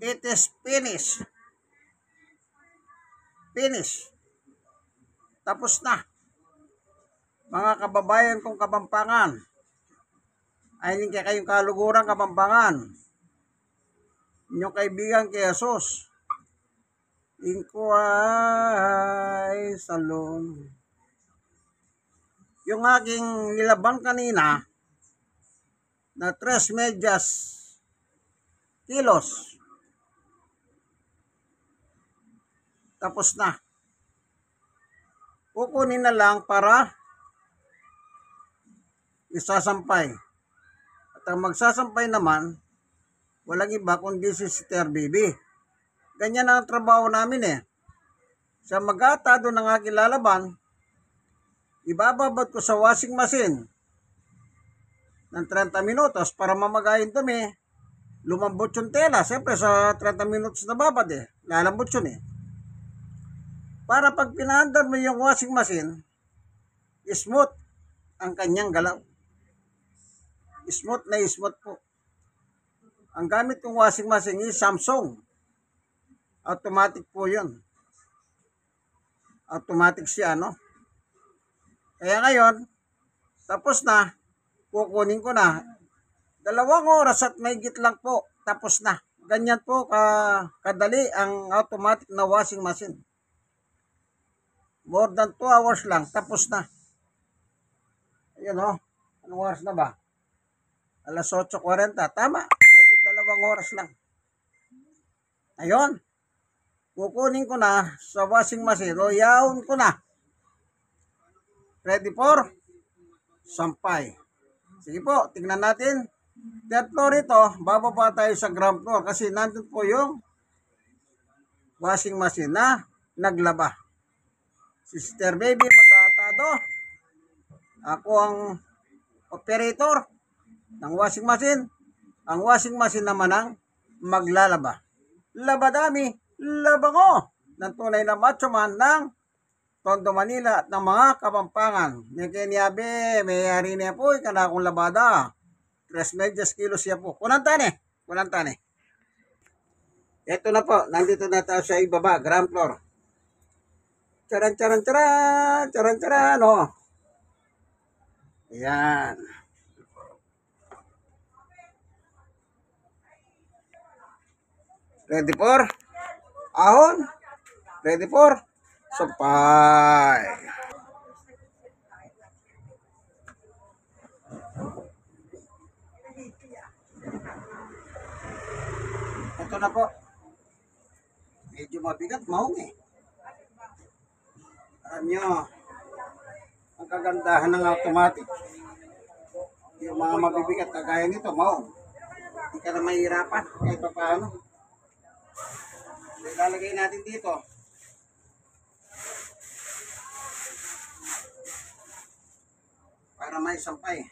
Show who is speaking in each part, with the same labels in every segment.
Speaker 1: It is finished. Finish. Tapos na. Mga kababayan kong Kapampangan. Ay hindi kayong kaluguran Kapampangan. Inyong kaibigan kay Jesus. Inquay Salon. Yung aking nilaban kanina na 3 medyas kilos. Tapos na. Kukunin na lang para isasampay. At ang magsasampay naman, walang iba kundi si Sister Bibi. Ganyan ang trabaho namin eh. Sa mag-atado ng aking lalaban, ibababad ko sa washing machine ng 30 minutos para mamagayin dumi. Lumambot yung tela. Siyempre sa 30 minutos na babad eh. Lalambot yun eh. Para pag pinaandar mo yung washing machine, smooth ang kanyang galaw. Smooth na smooth po. Ang gamit kong washing machine is Samsung. Automatic po yun. Automatic siya, no? Kaya ngayon, tapos na, kukunin ko na. 2 oras at mahigit lang po, tapos na. Ganyan po kadali ang automatic na washing machine. More than 2 hours lang, tapos na. Ayun o, anong oras na ba? Alas 8:40, tama. Mahigit 2 oras lang. Ayun. Kukunin ko na sa washing machine o yaon ko na. Ready for sampay. Sige po, tingnan natin. Third floor ito, bababa tayo sa ground floor kasi nandun po yung washing machine na naglaba. Sister Baby mag-aatado. Ako ang operator ng washing machine. Ang washing machine naman ang maglalaba. Labadami, labango ng tunay na macho man ng Tondo, Manila at ng mga Kapampangan. Ni Kenyabe, may-ari niya po, ikana akong labada. 3 medyas kilos siya po. Kunang tane. Ito na po, nandito na tayo sa ibaba, ground floor. Charan, oh. Ayan. Ready for ahon? Ready for sampay. Ito na po. Medyo mabigat, maong eh. Alam nyo, ang kagandahan ng automatic. Yung mga mabibigat kagaya nito, maong. Hindi ka na mahirapan kahit pa paano. Ilalagay natin dito. Para may sampay.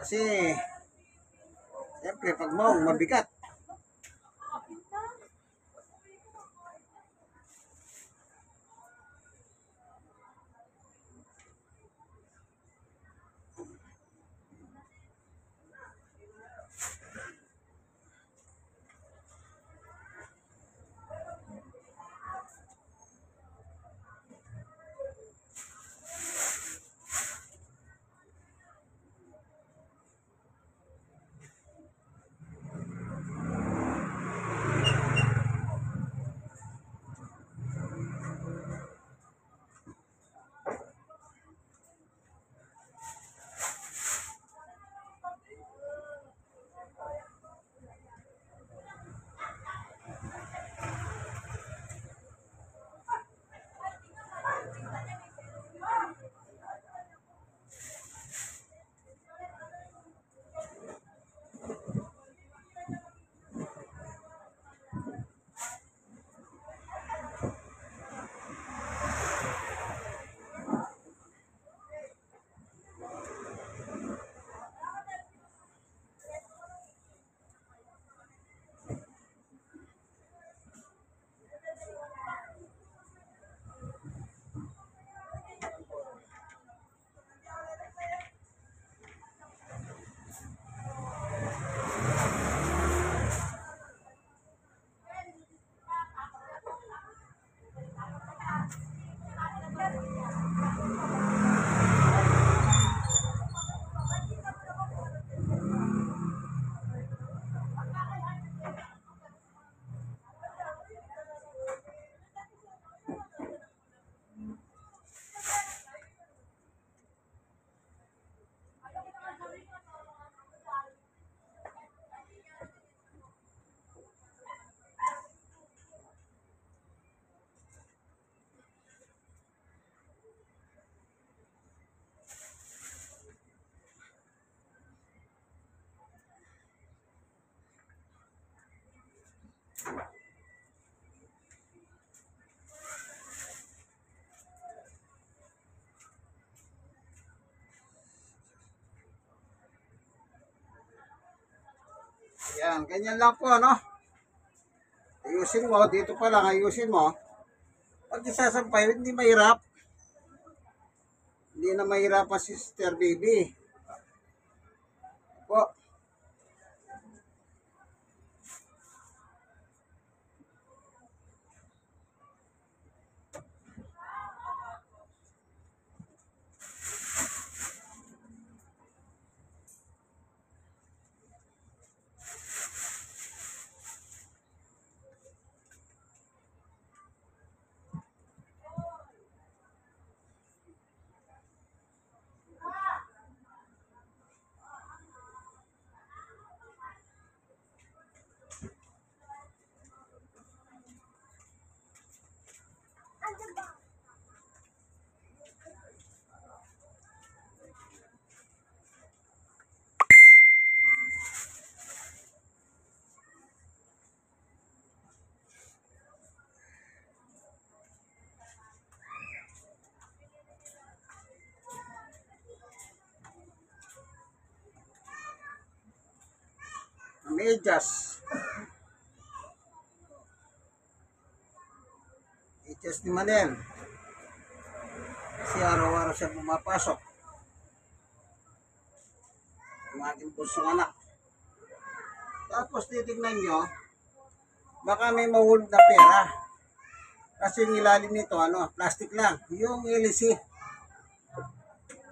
Speaker 1: Kasi, siyempre, pag maong, mabigat. Yan, ganyan lang po, ano? Ayusin mo, dito pa lang, ayusin mo. Pag isasampay, hindi mahirap. Hindi na mahirap si Sister Baby. Po. Medyas. Medyas ni Manel. Kasi araw-araw siya pumapasok. Ang aking pusong anak. Tapos titignan nyo, baka may mahulog na pera. Kasi yung ilalim nito, plastic lang. Yung LC.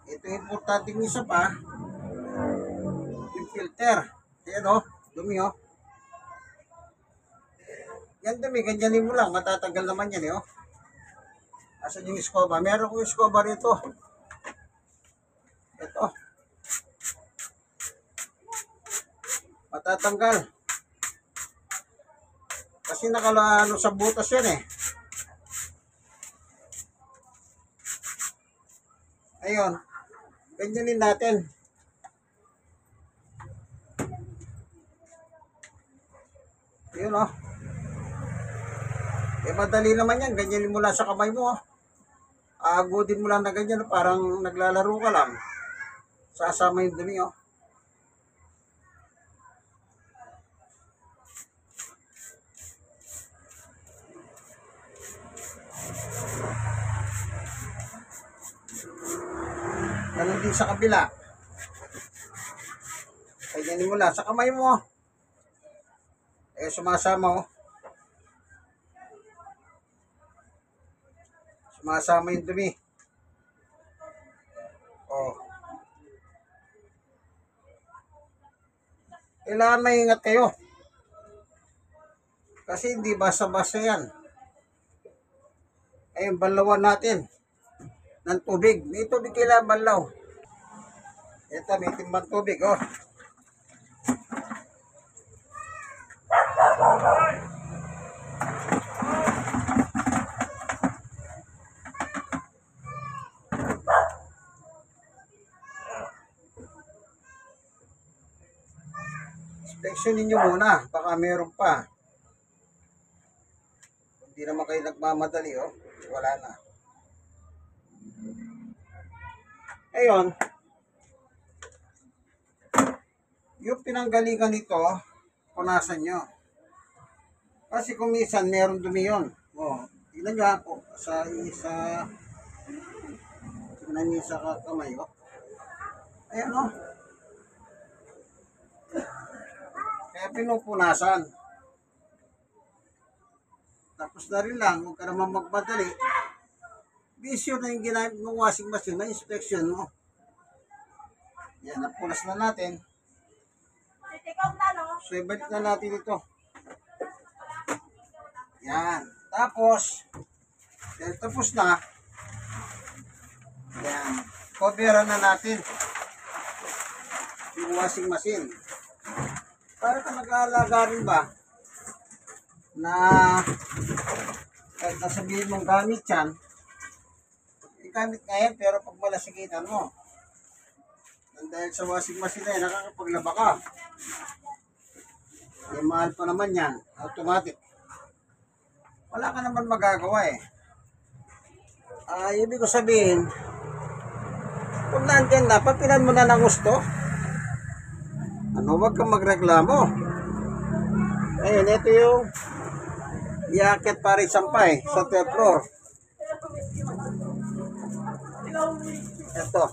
Speaker 1: Ito importante ng isa pa, yung filter. Ayan dumi Yan dumi, ganyanin mo lang, matatagal naman yan Asan yung escoba? Meron kong escoba rito. Ito. Matatanggal. Kasi nakalaano sa butas yan Ayun. Ganyanin natin. Ayun madali naman yan. Ganyanin mo lang sa kamay mo Aagudin mo lang na ganyan parang naglalaro ka lang. Sasama yung dumi Ganun din sa kabila. Ganyanin mo lang sa kamay mo sumasama Sumasama yung dumi. Kailangan maingat kayo. Kasi hindi basta-basta yan. Ayun, banlawan natin ng tubig. May tubig kailangan banlaw. Ito, may timbang tubig, Inspeksyonin nyo muna, baka meron pa. Hindi naman kayo nagmamadali, wala na. Ayun, yung pinanggalingan nito, punasan nyo. Kasi kung minsan meron dumi yun. Tignan nyo ako tignan nyo sa kamay, Ayan, Kaya pinupunasan. Tapos na rin lang, huwag ka naman magmadali. Be sure na yung ginamit ng washing machine na inspection mo. Yan, napunas na natin. So, ibalik na natin ito. Yan. Tapos, tapos na. Yan. Coveran na natin yung washing machine. Para ka nag-aalaga rin ba na kahit nasabihin mong gamit yan, gamit nga yan, pero pag malasigitan mo, dahil sa washing machine na yan, nakakapaglaba ka. Mahal pa naman yan, automatic. Wala ka naman magagawa ibig ko sabihin, kung nandyan na, papilan mo na ng gusto. Huwag kang magreklamo. Ngayon, ito yung iakyat pa rin sampay sa third floor. Ito.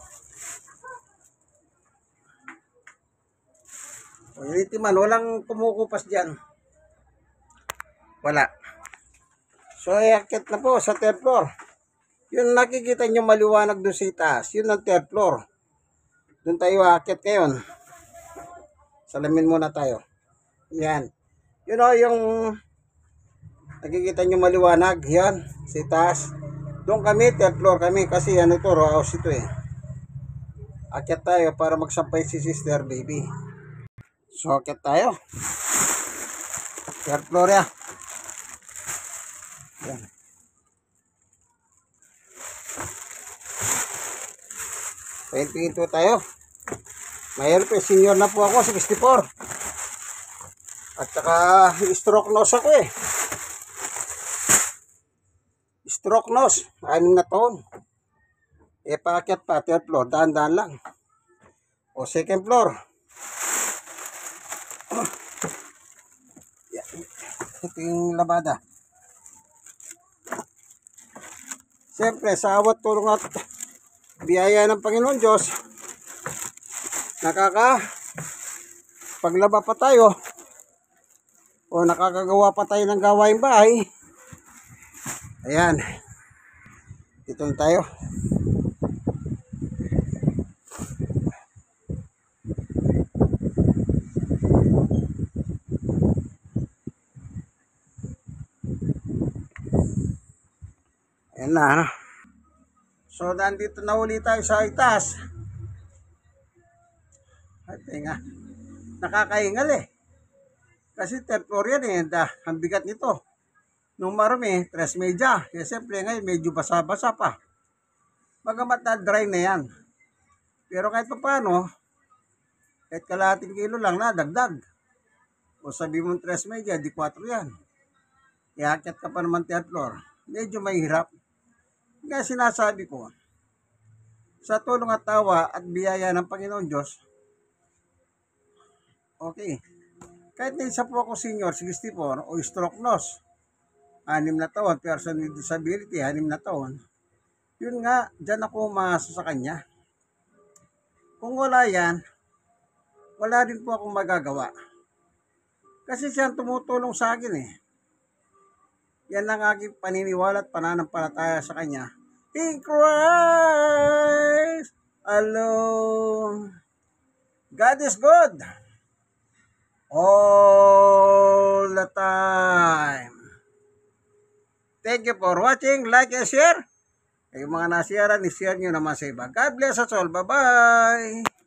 Speaker 1: Unity man, walang kumukupas dyan. Wala. So, iakyat na po sa third floor. Yung nakikita nyo maliwanag doon sa itaas, yun ang third floor. Doon tayo aakyat ngayon. Salamin muna tayo. Yan. Yun o, yung nakikita nyo maliwanag, yan, sa itaas. Doon kami, third floor kami, kasi ano ito, row house ito eh. Akyat tayo para magsampay si sister baby. So, akyat tayo. Third floor ya. Yan. Pinto tayo. Mayroon pa, senior na po ako, 64. At saka, stroke nose ako eh. Stroke nose, 6 na taon. E paakyat pa, third floor, daan-daan lang. O second floor. Ito yung labada. Siyempre, sa awat tulong at biyaya ng Panginoon Diyos, paglaba pa tayo, o nakakagawa pa tayo ng gawaing bahay. Ayan. Dito na tayo. Ayan na, ano? So, nandito na uli tayo sa itaas. At nga, nakakahingal eh. Kasi third floor yan eh, ang bigat nito. Nung marami, 3 media. Kaya siyempre ngayon, medyo basa-basa pa. Bagamat na dry na yan. Pero kahit pa paano, kahit kalahating kilo lang na, dagdag. O sabi mong 3 media, di 4 yan. Iakyat ka pa naman third floor. Medyo mahirap. Kaya sinasabi ko, sa tulong at tawa at biyaya ng Panginoon Diyos, okay. Kahit na isa po ako senior, 64, o stroke nose, 6 na taon, person with disability, 6 na taon, yun nga, dyan ako umasa sa kanya. Kung wala yan, wala rin po akong magagawa. Kasi siya tumutulong sa akin eh. Yan ang aking paniniwala at pananampalataya sa kanya. In Christ alone. God is good. All the time. Thank you for watching. Like and share. Yung mga nasiyaran, i-share nyo naman sa iba. God bless us all. Bye-bye.